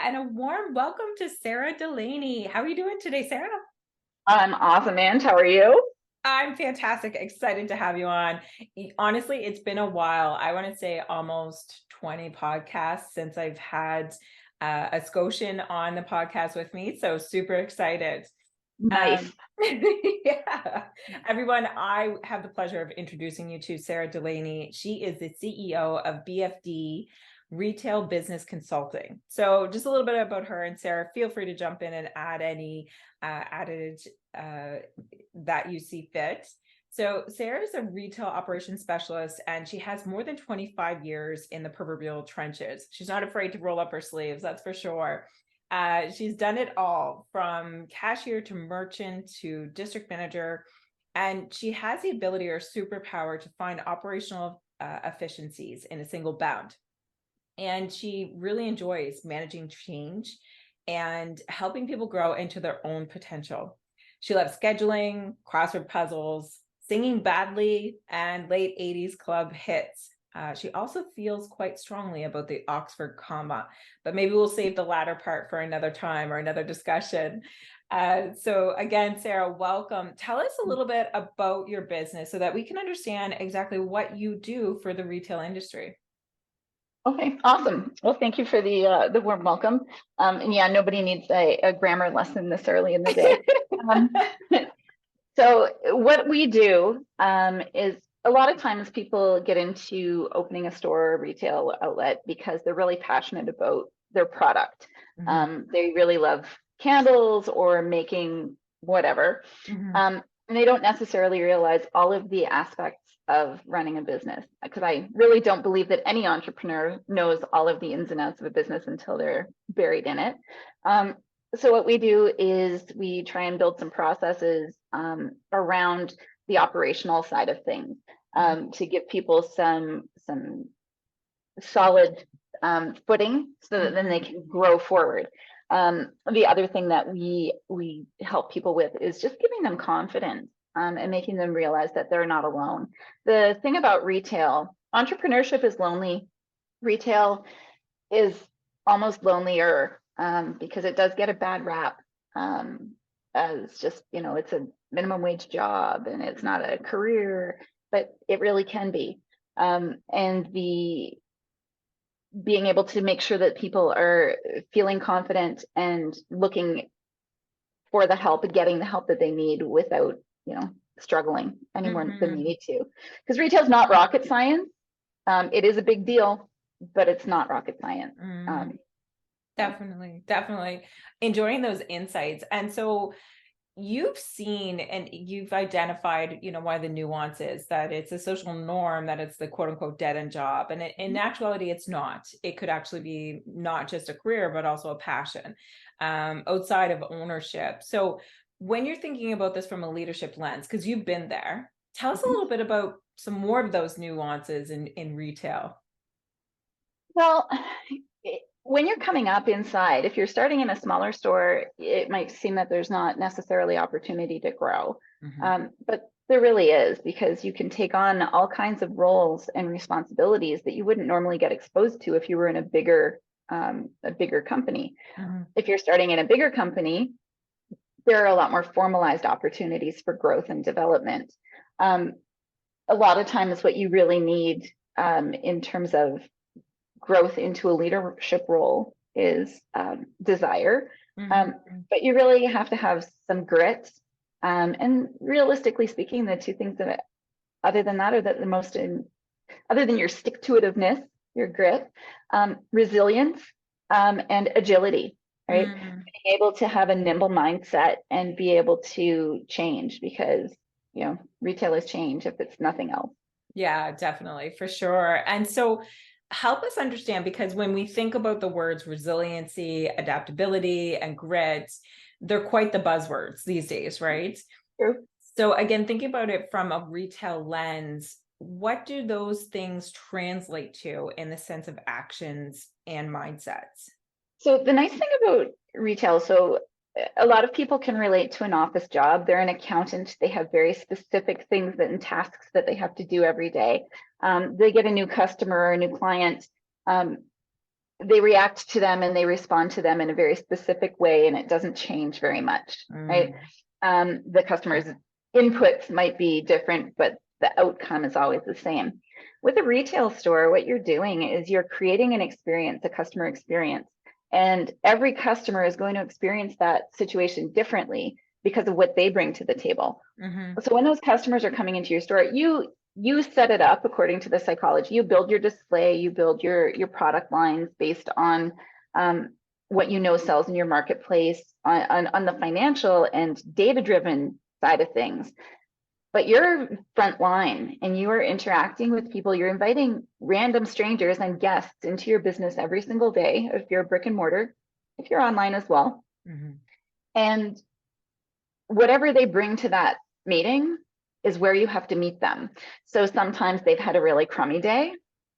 and a warm welcome to Sarah Delaney. How are you doing today, Sarah? I'm awesome, Ange. How are you? I'm fantastic. Excited to have you on. Honestly, it's been a while. I want to say almost 20 podcasts since I've had a Scotian on the podcast with me. So super excited. Nice. Yeah. Everyone, I have the pleasure of introducing you to Sarah Delaney. She is the CEO of BFD Retail Business Consulting. So just a little bit about her, and Sarah, feel free to jump in and add any added that you see fit. So Sarah is a retail operations specialist, and she has more than 25 years in the proverbial trenches. She's not afraid to roll up her sleeves, that's for sure. She's done it all from cashier to merchant to district manager. And she has the ability or superpower to find operational efficiencies in a single bound. And she really enjoys managing change and helping people grow into their own potential. She loves scheduling, crossword puzzles, singing badly, and late 80s club hits. She also feels quite strongly about the Oxford comma, but maybe we'll save the latter part for another time or another discussion. So again, Sarah, welcome. Tell us a little bit about your business so that we can understand exactly what you do for the retail industry. Okay, awesome. Well, thank you for the warm welcome. And yeah, nobody needs a grammar lesson this early in the day. Um, so what we do is a lot of times people get into opening a store or retail outlet because they're really passionate about their product. Mhm. They really love candles or making whatever. Mhm. And they don't necessarily realize all of the aspects of running a business, because I really don't believe that any entrepreneur knows all of the ins and outs of a business until they're buried in it. So what we do is we try and build some processes around the operational side of things, to give people some solid footing so that then they can grow forward. The other thing that we help people with is just giving them confidence, and making them realize that they're not alone. The thing about retail, entrepreneurship is lonely. Retail is almost lonelier, because it does get a bad rap, as just, it's a minimum wage job and it's not a career, but it really can be. And the being able to make sure that people are feeling confident and looking for the help and getting the help that they need without, struggling any more than they Mhm. need to. Because retail is not rocket science. It is a big deal, but it's not rocket science. Mm. So. Definitely, definitely enjoying those insights. And so you've seen and you've identified, one of the nuances that it's a social norm, that it's the quote unquote dead end job. And in actuality, it's not. It could actually be not just a career, but also a passion outside of ownership. So when you're thinking about this from a leadership lens, because you've been there, tell us a Mhm. little bit about some more of those nuances in retail. Well, when you're coming up inside, if you're starting in a smaller store, it might seem that there's not necessarily opportunity to grow. Mhm. But there really is, because you can take on all kinds of roles and responsibilities that you wouldn't normally get exposed to if you were in a bigger company. Mhm. If you're starting in a bigger company, there are a lot more formalized opportunities for growth and development. Um, a lot of times, what you really need, in terms of growth into a leadership role is desire. Um, Mhm. but you really have to have some grit. And realistically speaking, the two things that, other than that, are that the most, other than your stick to itiveness, your grit, resilience, and agility, right? Mhm. Being able to have a nimble mindset and be able to change, because, retail is change if it's nothing else. Yeah, definitely, for sure. And so help us understand, because when we think about the words resiliency, adaptability, and grit, they're quite the buzzwords these days, right? True. So again, thinking about it from a retail lens, what do those things translate to in the sense of actions and mindsets? So the nice thing about retail, so a lot of people can relate to an office job. They're an accountant. They have very specific things and tasks that they have to do every day. They get a new customer or a new client. Um, they react to them and they respond to them in a very specific way, and it doesn't change very much, right? The customer's inputs might be different, but the outcome is always the same. With a retail store, what you're doing is you're creating an experience, a customer experience, and every customer is going to experience that situation differently because of what they bring to the table. So when those customers are coming into your store, you set it up according to the psychology. You build your display, you build your product lines based on what you know sells in your marketplace, on the financial and data-driven side of things. But you're front line and you are interacting with people. You're inviting random strangers and guests into your business every single day, if you're a brick and mortar, if you're online as well. And whatever they bring to that meeting is where you have to meet them. So sometimes they've had a really crummy day.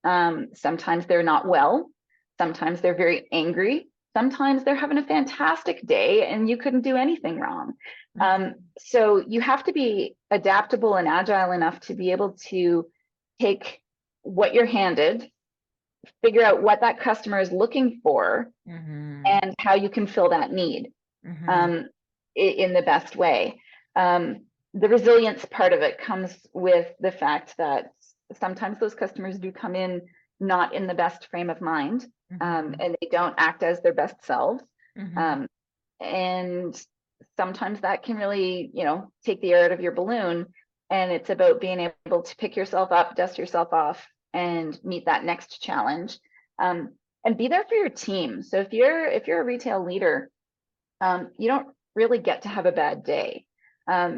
Sometimes they're not well. Sometimes they're very angry. Sometimes they're having a fantastic day and you couldn't do anything wrong. So you have to be adaptable and agile enough to be able to take what you're handed, figure out what that customer is looking for, and how you can fill that need in the best way. The resilience part of it comes with the fact that sometimes those customers do come in not in the best frame of mind, and they don't act as their best selves. And sometimes that can really, take the air out of your balloon. And it's about being able to pick yourself up, dust yourself off, and meet that next challenge. And be there for your team. So if you're a retail leader, you don't really get to have a bad day,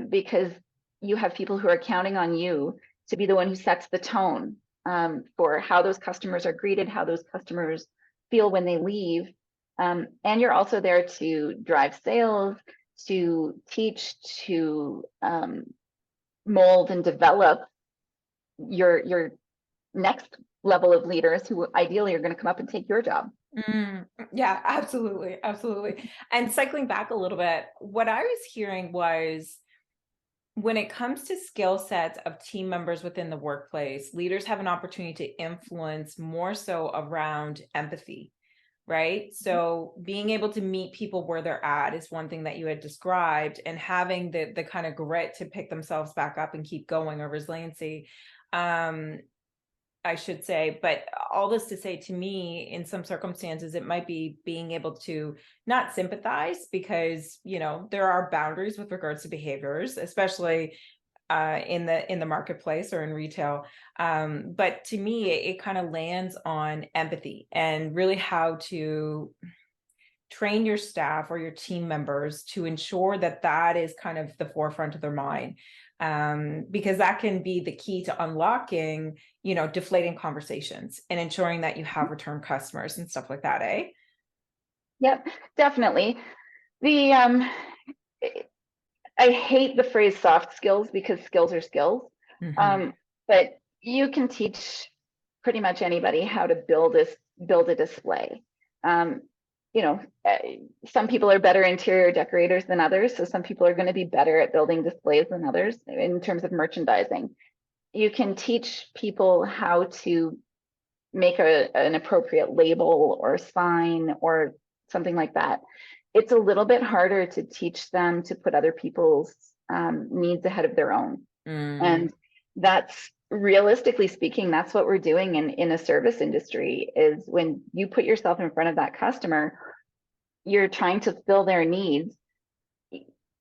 because you have people who are counting on you to be the one who sets the tone for how those customers are greeted, how those customers feel when they leave. And you're also there to drive sales, to teach, to mold and develop your next level of leaders who ideally are going to come up and take your job. Yeah, absolutely. Absolutely. And cycling back a little bit, what I was hearing was when it comes to skill sets of team members within the workplace, leaders have an opportunity to influence more so around empathy, right? So being able to meet people where they're at is one thing that you had described, and having the kind of grit to pick themselves back up and keep going, or resiliency. I should say, but all this to say, to me, in some circumstances, it might be being able to not sympathize, because, there are boundaries with regards to behaviors, especially in the marketplace or in retail. But to me, it kind of lands on empathy and really how to train your staff or your team members to ensure that that is kind of the forefront of their mind. Because that can be the key to unlocking, deflating conversations and ensuring that you have return customers and stuff like that, eh? Yep, definitely. I hate the phrase soft skills, because skills are skills. But you can teach pretty much anybody how to build a display. Some people are better interior decorators than others. So some people are going to be better at building displays than others in terms of merchandising. You can teach people how to make an appropriate label or sign or something like that. It's a little bit harder to teach them to put other people's needs ahead of their own. And that's, realistically speaking, that's what we're doing in a service industry, is when you put yourself in front of that customer, you're trying to fill their needs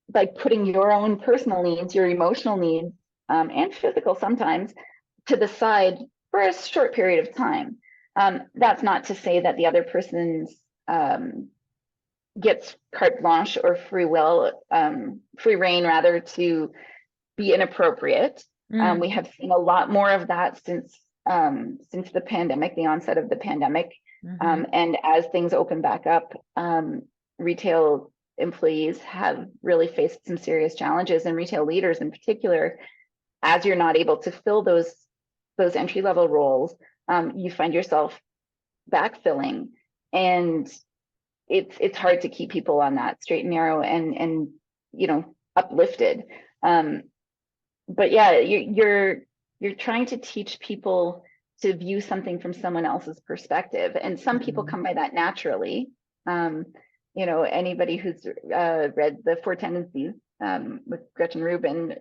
by putting your own personal needs, your emotional needs, and physical sometimes, to the side for a short period of time. That's not to say that the other person's gets carte blanche or free reign rather, to be inappropriate. We have seen a lot more of that since the pandemic, the onset of the pandemic. And as things open back up, retail employees have really faced some serious challenges, and retail leaders in particular, as you're not able to fill those entry-level roles, you find yourself backfilling, and it's hard to keep people on that straight and narrow and uplifted. But yeah, you're trying to teach people to view something from someone else's perspective. And some people come by that naturally. Anybody who's read The Four Tendencies with Gretchen Rubin,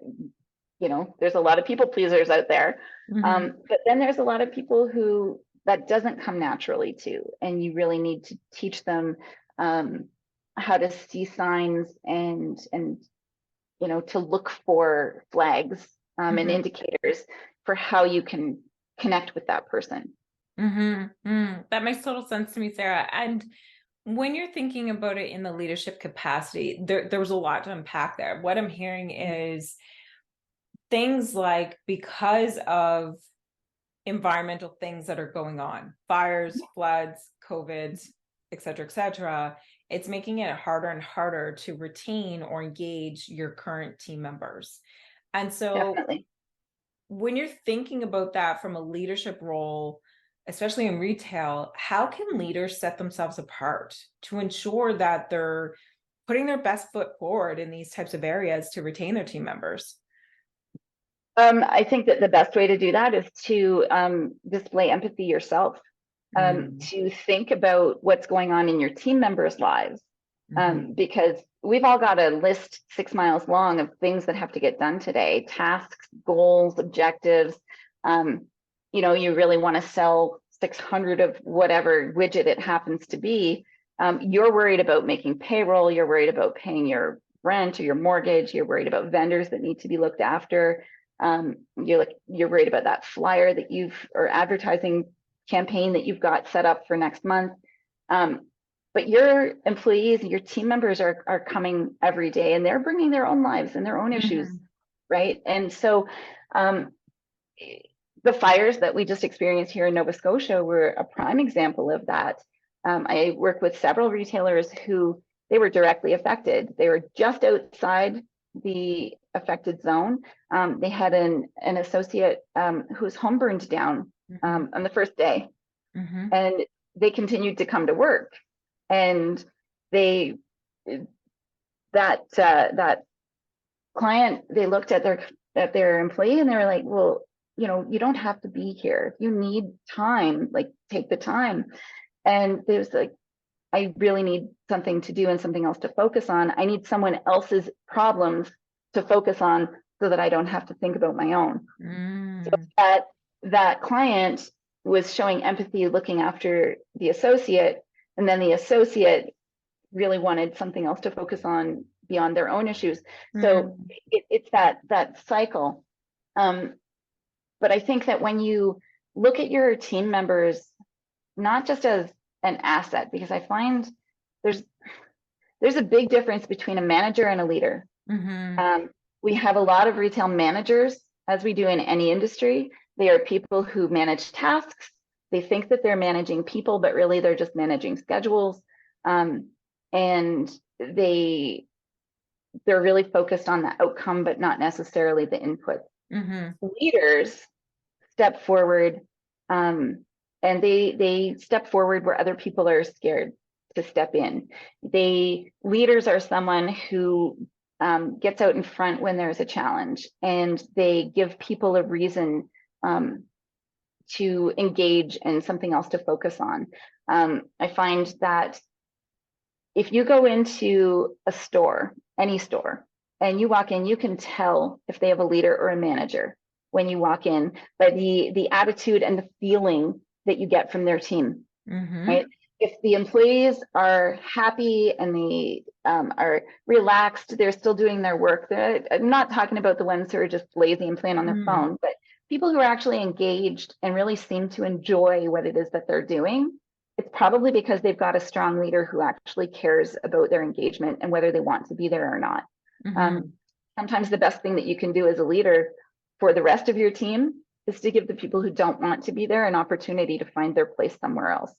there's a lot of people pleasers out there. But then there's a lot of people who that doesn't come naturally to, and you really need to teach them how to see signs and to look for flags and indicators for how you can connect with that person. That makes total sense to me, Sarah. And when you're thinking about it in the leadership capacity, there was a lot to unpack there. What I'm hearing is things like, because of environmental things that are going on, fires, floods, COVID, et cetera, it's making it harder and harder to retain or engage your current team members. And so Definitely. When you're thinking about that from a leadership role, especially in retail, how can leaders set themselves apart to ensure that they're putting their best foot forward in these types of areas to retain their team members? I think that the best way to do that is to display empathy yourself, to think about what's going on in your team members' lives, because we've all got a list 6 miles long of things that have to get done today, tasks, goals, objectives. You really want to sell 600 of whatever widget it happens to be. You're worried about making payroll, you're worried about paying your rent or your mortgage, you're worried about vendors that need to be looked after. You're worried about that flyer that or advertising campaign that you've got set up for next month. But your employees and your team members are coming every day, and they're bringing their own lives and their own issues, right? And so the fires that we just experienced here in Nova Scotia were a prime example of that. I work with several retailers who they were directly affected. They were just outside the affected zone. They had an associate whose home burned down on the first day, and they continued to come to work. And that client, they looked at their employee and they were like, well, you don't have to be here. If you need time, like, take the time. And there's like, I really need something to do and something else to focus on. I need someone else's problems to focus on so that I don't have to think about my own. So that client was showing empathy, looking after the associate, and then the associate really wanted something else to focus on beyond their own issues. So it's that cycle. But I think that when you look at your team members, not just as an asset, because I find there's a big difference between a manager and a leader. We have a lot of retail managers, as we do in any industry. They are people who manage tasks. They think that they're managing people, but really they're just managing schedules. And they're really focused on the outcome, but not necessarily the input. Leaders step forward, and they step forward where other people are scared to step in. Leaders are someone who gets out in front when there's a challenge, and they give people a reason to engage and something else to focus on. I find that if you go into a store, any store, and you walk in, you can tell if they have a leader or a manager when you walk in by the attitude and the feeling that you get from their team, right? If the employees are happy and they are relaxed, they're still doing their work. I'm not talking about the ones who are just lazy and playing on their phone, but people who are actually engaged and really seem to enjoy what it is that they're doing. It's probably because they've got a strong leader who actually cares about their engagement and whether they want to be there or not. Sometimes the best thing that you can do as a leader for the rest of your team is to give the people who don't want to be there an opportunity to find their place somewhere else.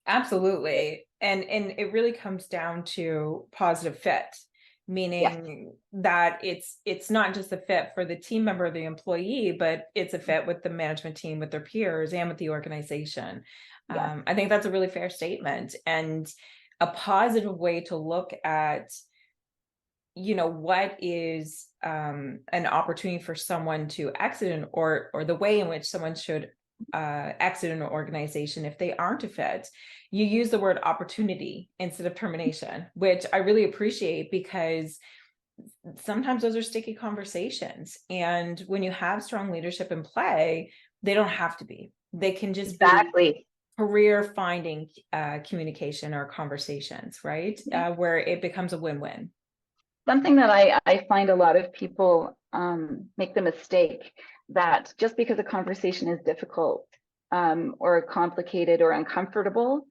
Absolutely. And it really comes down to positive fit, meaning that it's not just a fit for the team member or the employee, but it's a fit with the management team, with their peers, and with the organization. I think that's a really fair statement, and a positive way to look at what is an opportunity for someone to exit or the way in which someone should exit an organization if they aren't a fit, you use the word opportunity instead of termination, which I really appreciate, because sometimes those are sticky conversations. And when you have strong leadership in play, they don't have to be. They can just Exactly. be career finding communication or conversations, right? Where it becomes a win-win. Something that I find a lot of people make the mistake that just because a conversation is difficult or complicated or uncomfortable,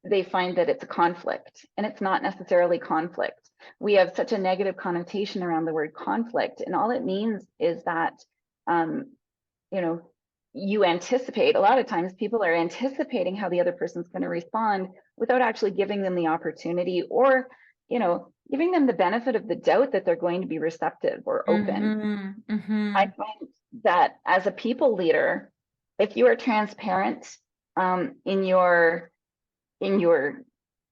they find that it's a conflict, and it's not necessarily conflict. We have such a negative connotation around the word conflict, and all it means is that you know, you anticipate, a lot of times people are anticipating how the other person's going to respond without actually giving them the opportunity, or giving them the benefit of the doubt that they're going to be receptive or open. I find that as a people leader, if you are transparent in your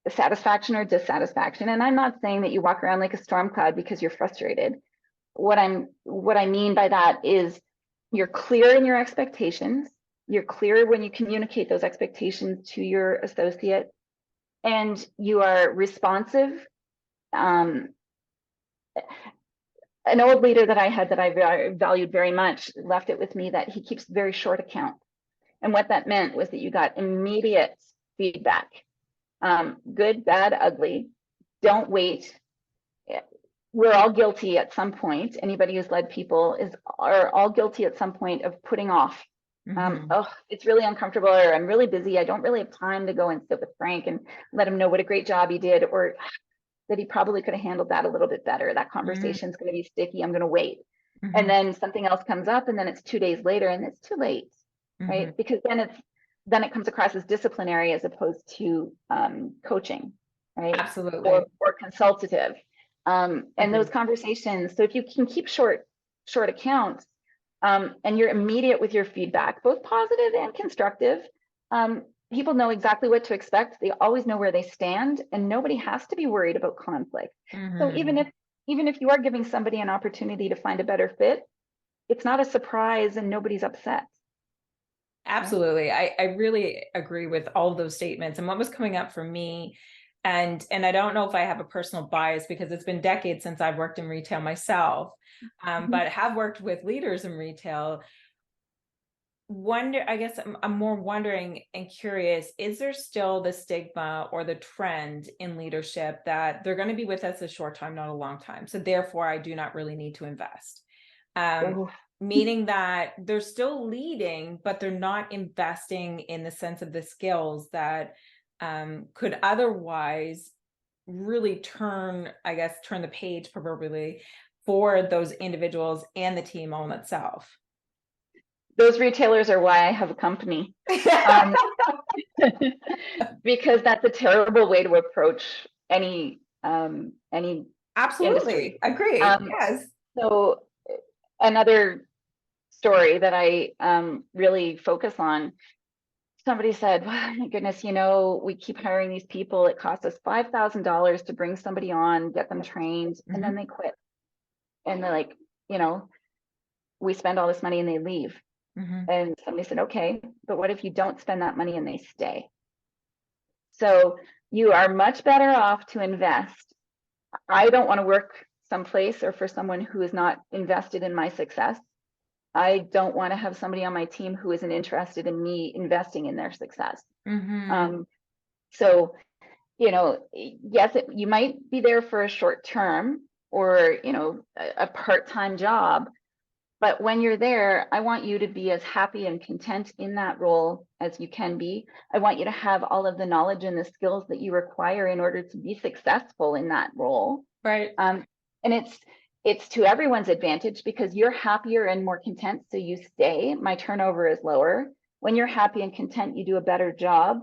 satisfaction or dissatisfaction, and I'm not saying that you walk around like a storm cloud because you're frustrated. What I mean by that is you're clear in your expectations. You're clear when you communicate those expectations to your associate, and you are responsive. An old leader that I had that I valued very much left it with me that he keeps very short accounts. And what that meant was that you got immediate feedback, good, bad, ugly. Don't wait. We're all guilty at some point. Anybody who's led people are all guilty at some point of putting off. Oh, it's really uncomfortable, or I'm really busy. I don't really have time to go and sit with Frank and let him know what a great job he did, or that he probably could have handled that a little bit better. That conversation is going to be sticky. I'm going to wait. And then something else comes up, and then it's 2 days later, and it's too late, right? Because then it comes across as disciplinary as opposed to coaching, right? Absolutely. Or consultative. And those conversations. So if you can keep short accounts, and you're immediate with your feedback, both positive and constructive, people know exactly what to expect. They always know where they stand, and nobody has to be worried about conflict. So even if you are giving somebody an opportunity to find a better fit, it's not a surprise and nobody's upset. Absolutely. I really agree with all of those statements. And what was coming up for me, and I don't know if I have a personal bias because it's been decades since I've worked in retail myself, but have worked with leaders in retail. I guess I'm more wondering and curious, is there still the stigma or the trend in leadership that they're going to be with us a short time, not a long time, so therefore I do not really need to invest? Meaning that they're still leading, but they're not investing in the sense of the skills that could otherwise really turn the page proverbially for those individuals and the team on itself. Those retailers are why I have a company, because that's a terrible way to approach any Absolutely industry. Agree. Yes. So another story that I really focus on, somebody said, well, my goodness, we keep hiring these people. It costs us $5,000 to bring somebody on, get them trained, and then they quit. And they're like, we spend all this money and they leave. And somebody said, okay, but what if you don't spend that money and they stay? So you are much better off to invest. I don't want to work someplace or for someone who is not invested in my success. I don't want to have somebody on my team who isn't interested in me investing in their success. So, yes, you might be there for a short term or, a part-time job. But when you're there, I want you to be as happy and content in that role as you can be. I want you to have all of the knowledge and the skills that you require in order to be successful in that role. Right. And it's to everyone's advantage because you're happier and more content, so you stay. My turnover is lower. When you're happy and content, you do a better job.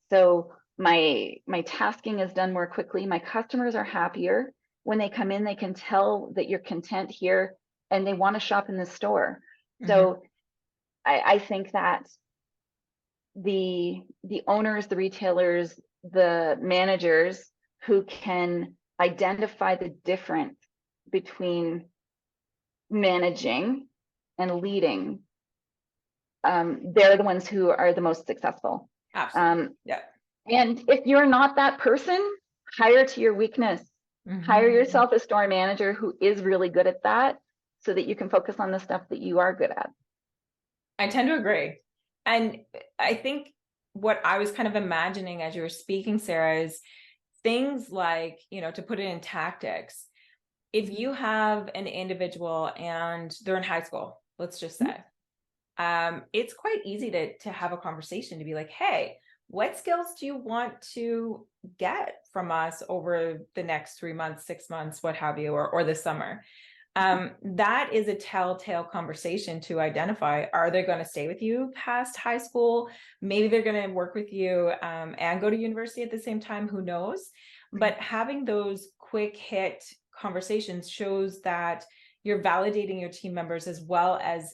So my tasking is done more quickly. My customers are happier. When they come in, they can tell that you're content here and they want to shop in the store. So I think that the owners, the retailers, the managers who can identify the difference between managing and leading, they're the ones who are the most successful. Absolutely. Yeah. And if you're not that person, hire to your weakness. Hire yourself a store manager who is really good at that so that you can focus on the stuff that you are good at. I tend to agree. And I think what I was kind of imagining as you were speaking, Sarah, is things like, to put it in tactics, if you have an individual and they're in high school, let's just say, it's quite easy to have a conversation to be like, hey, what skills do you want to get from us over the next 3 months, 6 months, what have you, or the summer? That is a telltale conversation to identify, are they going to stay with you past high school? Maybe they're going to work with you and go to university at the same time, who knows? But having those quick hit conversations shows that you're validating your team members as well as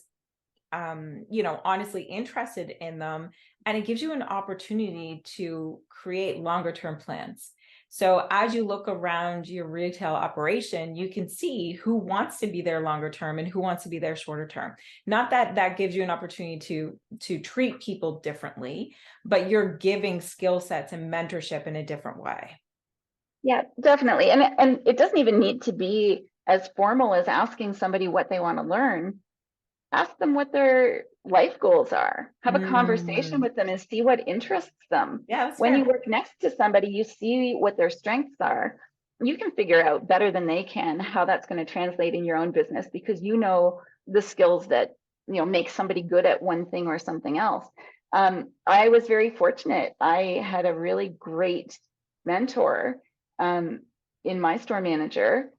honestly interested in them, and it gives you an opportunity to create longer term plans. So as you look around your retail operation, you can see who wants to be there longer term and who wants to be there shorter term. Not that that gives you an opportunity to treat people differently, but you're giving skill sets and mentorship in a different way. Yeah, definitely. And it doesn't even need to be as formal as asking somebody what they want to learn. Ask them what their life goals are. Have a conversation with them and see what interests them. Yeah, that's when fair. you work next to somebody, you see what their strengths are. You can figure out better than they can how that's going to translate in your own business, because you know the skills that make somebody good at one thing or something else. I was very fortunate. I had a really great mentor in my store manager.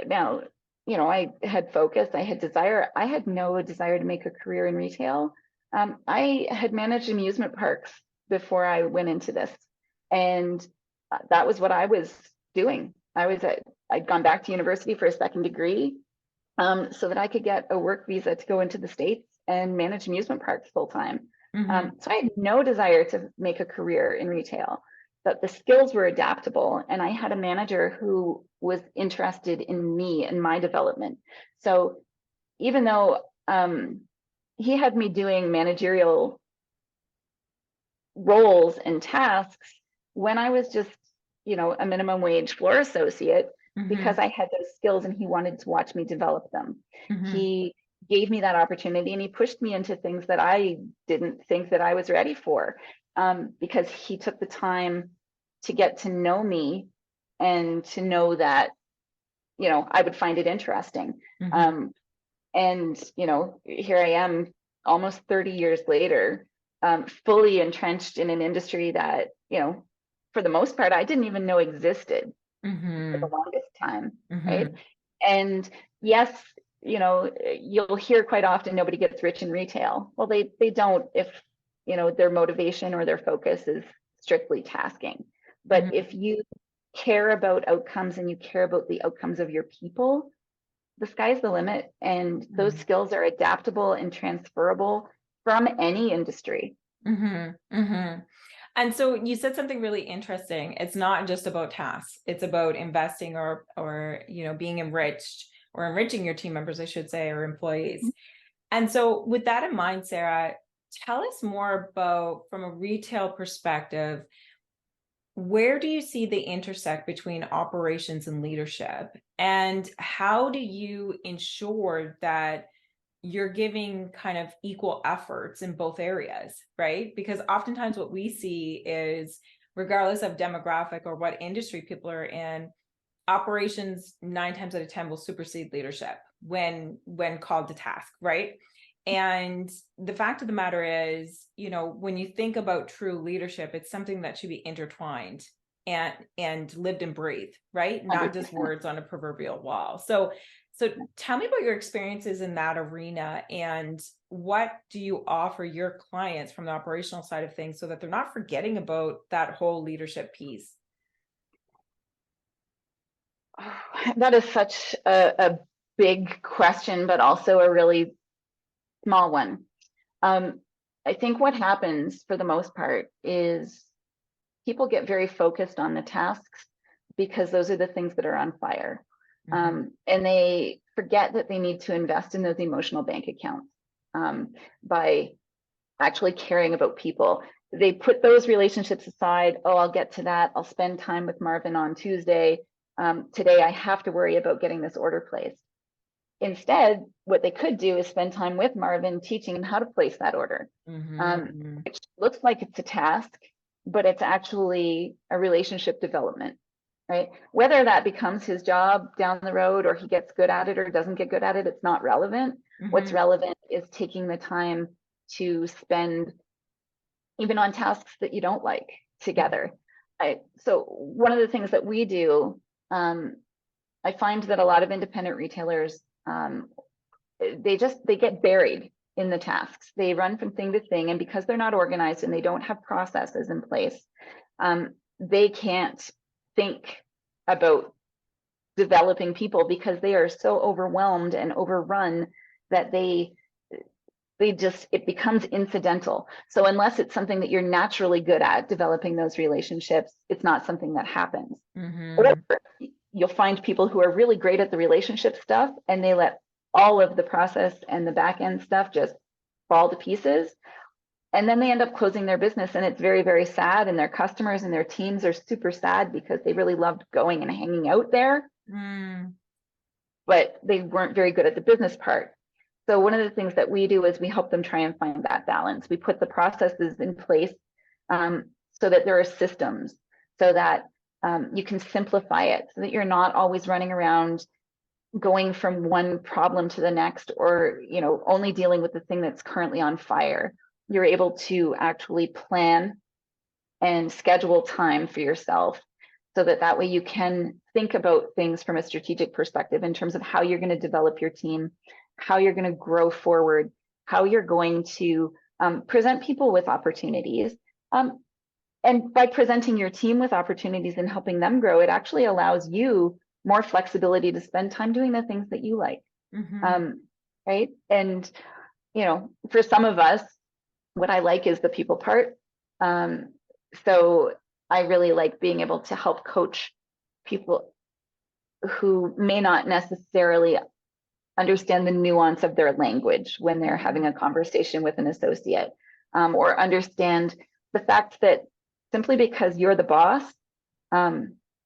Now, I had focus, I had desire. I had no desire to make a career in retail. I had managed amusement parks before I went into this. And that was what I was doing. I'd gone back to university for a second degree so that I could get a work visa to go into the States and manage amusement parks full time. So I had no desire to make a career in retail, but the skills were adaptable. And I had a manager who was interested in me and my development. So even though he had me doing managerial roles and tasks when I was just, a minimum wage floor associate, because I had those skills and he wanted to watch me develop them. He gave me that opportunity and he pushed me into things that I didn't think that I was ready for, because he took the time to get to know me and to know that, I would find it interesting. And, here I am almost 30 years later, fully entrenched in an industry that, for the most part, I didn't even know existed for the longest time, right? And yes, you'll hear quite often, nobody gets rich in retail. Well, they don't if, their motivation or their focus is strictly tasking. But if you care about outcomes and you care about the outcomes of your people, the sky's the limit. And those skills are adaptable and transferable from any industry. And so you said something really interesting. It's not just about tasks. It's about investing or being enriched, or enriching your team members, I should say, or employees. And so with that in mind, Sarah, tell us more about, from a retail perspective, where do you see the intersect between operations and leadership? And how do you ensure that you're giving kind of equal efforts in both areas, right? Because oftentimes what we see is, regardless of demographic or what industry people are in, operations 9 times out of 10 will supersede leadership when called to task, right? And the fact of the matter is, when you think about true leadership, it's something that should be intertwined and lived and breathed, right? Not 100%. just words on a proverbial wall. So tell me about your experiences in that arena, and what do you offer your clients from the operational side of things so that they're not forgetting about that whole leadership piece? That is such a big question, but also a really small one. I think what happens for the most part is people get very focused on the tasks because those are the things that are on fire. And they forget that they need to invest in those emotional bank accounts by actually caring about people. They put those relationships aside. Oh, I'll get to that. I'll spend time with Marvin on Tuesday. Today, I have to worry about getting this order placed. Instead, what they could do is spend time with Marvin, teaching him how to place that order, which looks like it's a task, but it's actually a relationship development, right? Whether that becomes his job down the road or he gets good at it or doesn't get good at it, it's not relevant. What's relevant is taking the time to spend even on tasks that you don't like together. So one of the things that we do, I find that a lot of independent retailers, they get buried in the tasks. They run from thing to thing, and because they're not organized and they don't have processes in place, they can't think about developing people because they are so overwhelmed and overrun that it becomes incidental. So unless it's something that you're naturally good at, developing those relationships, it's not something that happens. Or you'll find people who are really great at the relationship stuff and they let all of the process and the back end stuff just fall to pieces. And then they end up closing their business, and it's very, very sad. And their customers and their teams are super sad because they really loved going and hanging out there, but they weren't very good at the business part. So one of the things that we do is we help them try and find that balance. We put the processes in place so that there are systems, so that you can simplify it, so that you're not always running around going from one problem to the next, or only dealing with the thing that's currently on fire. You're able to actually plan and schedule time for yourself, so that way you can think about things from a strategic perspective in terms of how you're going to develop your team, how you're going to grow forward, how you're going to present people with opportunities. And by presenting your team with opportunities and helping them grow, it actually allows you more flexibility to spend time doing the things that you like. Right. And, for some of us, what I like is the people part. So I really like being able to help coach people who may not necessarily understand the nuance of their language when they're having a conversation with an associate, or understand the fact that simply because you're the boss,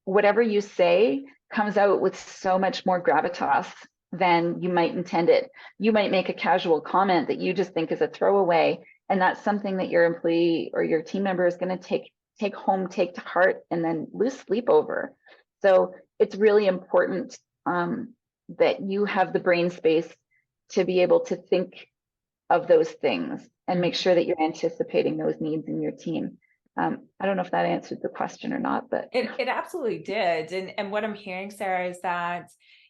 whatever you say comes out with so much more gravitas than you might intend it. You might make a casual comment that you just think is a throwaway, and that's something that your employee or your team member is going to take home, take to heart, and then lose sleep over. So it's really important that you have the brain space to be able to think of those things and make sure that you're anticipating those needs in your team. I don't know if that answered the question or not, but it absolutely did. And what I'm hearing, Sarah, is that,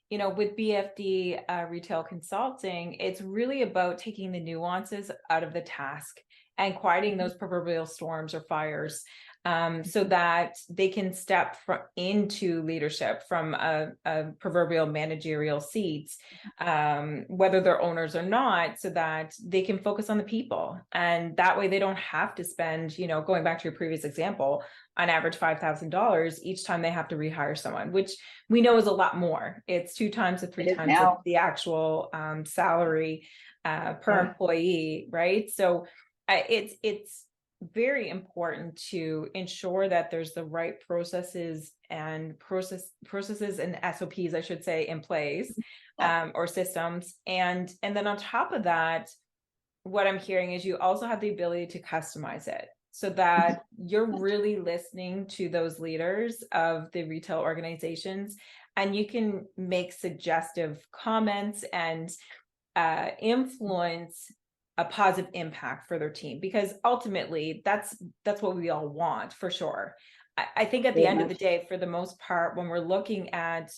with BFD Retail Consulting, it's really about taking the nuances out of the task and quieting those proverbial storms or fires, so that they can step into leadership from a proverbial managerial seats, whether they're owners or not, so that they can focus on the people. And that way they don't have to spend, going back to your previous example, on average $5,000 each time they have to rehire someone, which we know is a lot more. It's 2 times to 3 times the actual salary per employee, right? So it's very important to ensure that there's the right processes and SOPs, I should say, in place, or systems. And then on top of that, what I'm hearing is you also have the ability to customize it, so that you're really listening to those leaders of the retail organizations, and you can make suggestive comments and influence a positive impact for their team, because ultimately that's what we all want, for sure. I think at the end of the day, for the most part, when we're looking at,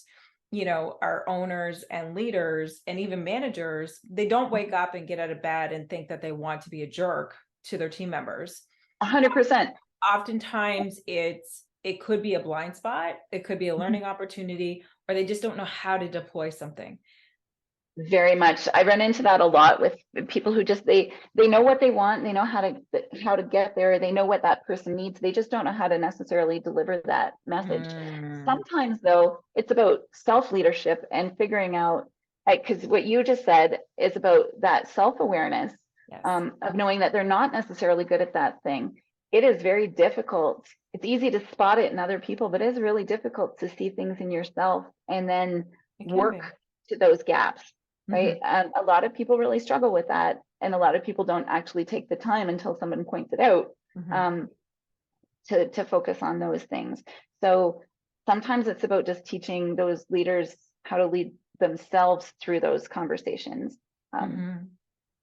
our owners and leaders and even managers, they don't wake up and get out of bed and think that they want to be a jerk to their team members. 100%. Oftentimes it could be a blind spot, it could be a learning opportunity, or they just don't know how to deploy something. Very much. I run into that a lot with people who just they know what they want, they know how to get there, they know what that person needs. They just don't know how to necessarily deliver that message. Mm, Sometimes though, it's about self-leadership and figuring out, because what you just said is about that self-awareness, yes. of knowing that they're not necessarily good at that thing. It is very difficult. It's easy to spot it in other people, but it is really difficult to see things in yourself and then It can be. work to those gaps, Mhm. right? And a lot of people really struggle with that. And a lot of people don't actually take the time until someone points it out, Mhm. um, to focus on those things. So sometimes it's about just teaching those leaders how to lead themselves through those conversations. Mhm.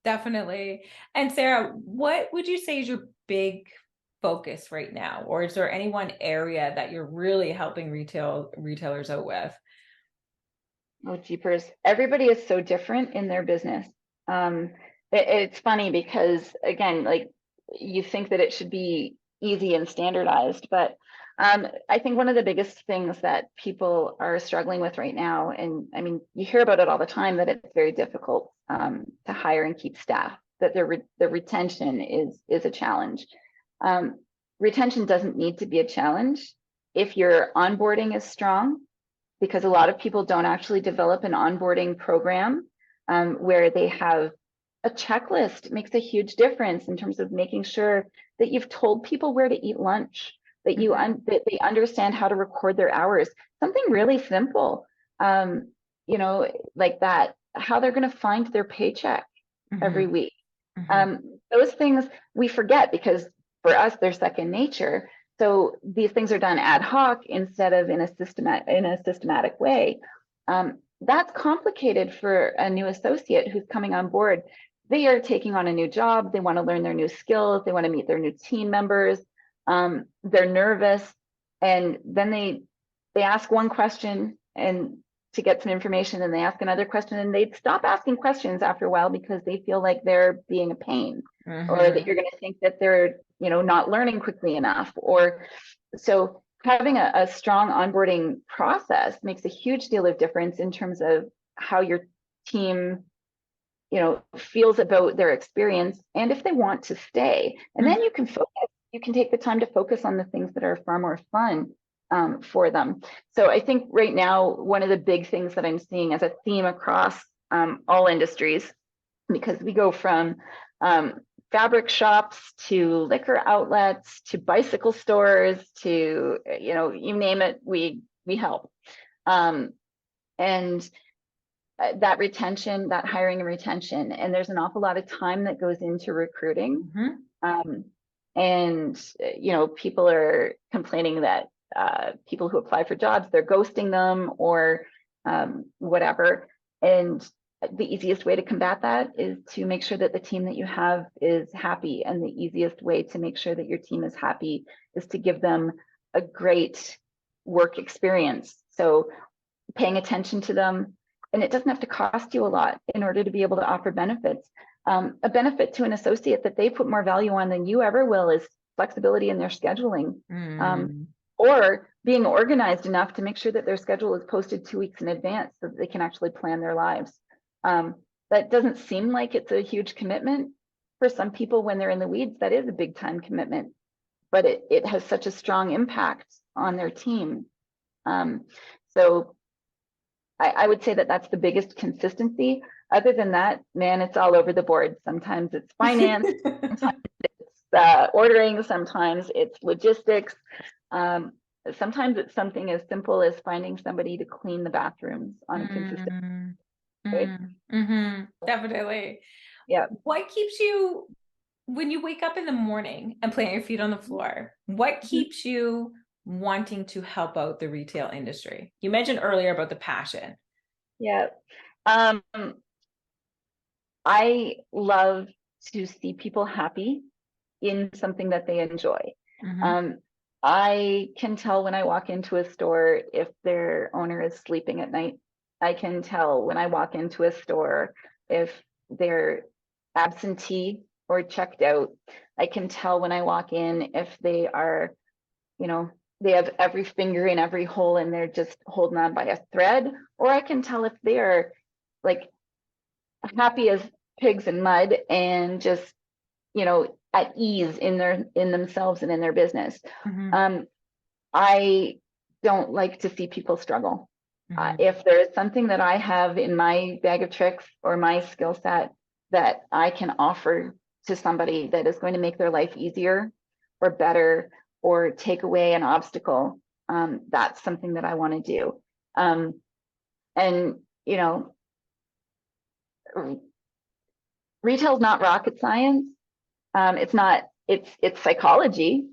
Definitely. And Sarah, what would you say is your big focus right now? Or is there any one area that you're really helping retailers out with? Oh, jeepers. Everybody is so different in their business. It's funny because, again, like you think that it should be easy and standardized, but I think one of the biggest things that people are struggling with right now, and I mean, you hear about it all the time, that it's very difficult to hire and keep staff, that the retention is a challenge. Um, Retention doesn't need to be a challenge if your onboarding is strong, because a lot of people don't actually develop an onboarding program, where they have a checklist. It makes a huge difference in terms of making sure that you've told people where to eat lunch, that that they understand how to record their hours. Something really simple, um, like that, how they're going to find their paycheck every Mhm. week. Mhm. Those things we forget because for us they're second nature. So these things are done ad hoc instead of in a systematic way. That's complicated for a new associate who's coming on board. They are taking on a new job. They want to learn their new skills. They want to meet their new team members. They're nervous, and then they ask one question and to get some information, and they ask another question, and they stop asking questions after a while because they feel like they're being a pain, or that Mhm. you're going to think that they're not learning quickly enough. Or so having a strong onboarding process makes a huge deal of difference in terms of how your team feels about their experience and if they want to stay. And then Mhm. you can focus, you can take the time to focus on the things that are far more fun, for them. So I think right now one of the big things that I'm seeing as a theme across all industries, because we go from fabric shops to liquor outlets to bicycle stores to you name it, we help. um, and that retention, that hiring and retention, and there's an awful lot of time that goes into recruiting. Mhm. um, and people are complaining that people who apply for jobs, they're ghosting them, or whatever. And the easiest way to combat that is to make sure that the team that you have is happy. And the easiest way to make sure that your team is happy is to give them a great work experience. So paying attention to them, and it doesn't have to cost you a lot in order to be able to offer benefits. A benefit to an associate that they put more value on than you ever will is flexibility in their scheduling, Mm. or being organized enough to make sure that their schedule is posted 2 weeks in advance so that they can actually plan their lives. That doesn't seem like it's a huge commitment. For some people, when they're in the weeds, that is a big time commitment, but it has such a strong impact on their team. So I would say that that's the biggest consistency. Other than that, man, it's all over the board. Sometimes it's finance, sometimes it's ordering, sometimes it's logistics. Um, Sometimes it's something as simple as finding somebody to clean the bathrooms on a consistent Mm. way. Mm. Mhm. Definitely. Yeah. What keeps you, when you wake up in the morning and plant your feet on the floor, what keeps you wanting to help out the retail industry? You mentioned earlier about the passion. Yeah. Um, I love to see people happy in something that they enjoy. Mhm. Um, I can tell when I walk into a store if their owner is sleeping at night. I can tell when I walk into a store if they're absentee or checked out. I can tell when I walk in if they are, you know, they have every finger in every hole and they're just holding on by a thread, or I can tell if they are like happy as pigs in mud and just, at ease in themselves and in their business. Mhm. I don't like to see people struggle. Mhm. If there is something that I have in my bag of tricks or my skill set that I can offer to somebody that is going to make their life easier or better or take away an obstacle, that's something that I want to do. And, retail is not rocket science. It's psychology.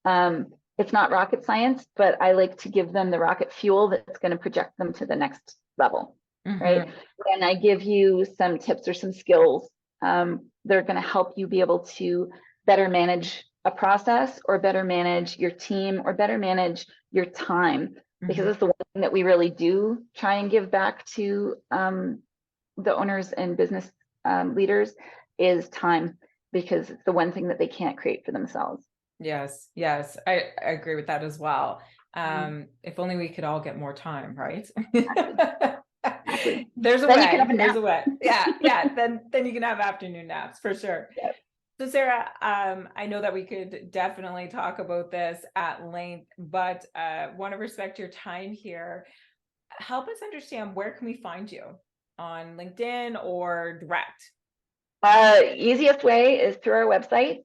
It's not rocket science, but I like to give them the rocket fuel that's going to project them to the next level, right? Mhm. And I give you some tips or some skills. They're going to help you be able to better manage a process or better manage your team or better manage your time, because Mhm. it's the one thing that we really do try and give back to the owners and business leaders is time, because it's the one thing that they can't create for themselves. Yes, yes, I agree with that as well. If only we could all get more time, right? Exactly. Exactly. There's a Then you can way. have a There's nap. a way. Yeah, yeah. Then you can have afternoon naps for sure. Yeah. So Sarah, I know that we could definitely talk about this at length, but want to respect your time here. Help us understand, where can we find you on LinkedIn or direct? Easiest way is through our website.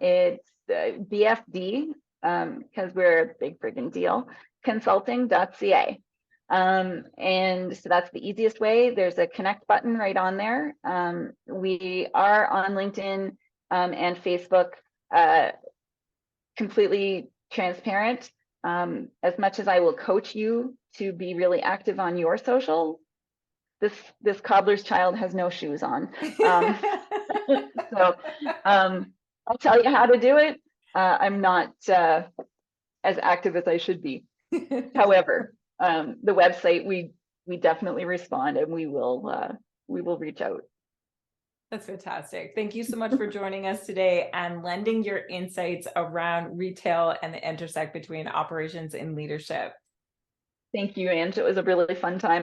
It's BFD, because we're a big friggin' deal, consulting.ca. And so that's the easiest way. There's a connect button right on there. We are on LinkedIn and Facebook, completely transparent. As much as I will coach you to be really active on your social, this cobbler's child has no shoes on. So I'll tell you how to do it. I'm not as active as I should be. However, the website, we definitely respond, and we will reach out. That's fantastic. Thank you so much for joining us today and lending your insights around retail and the intersect between operations and leadership. Thank you, Ange. It was a really fun time.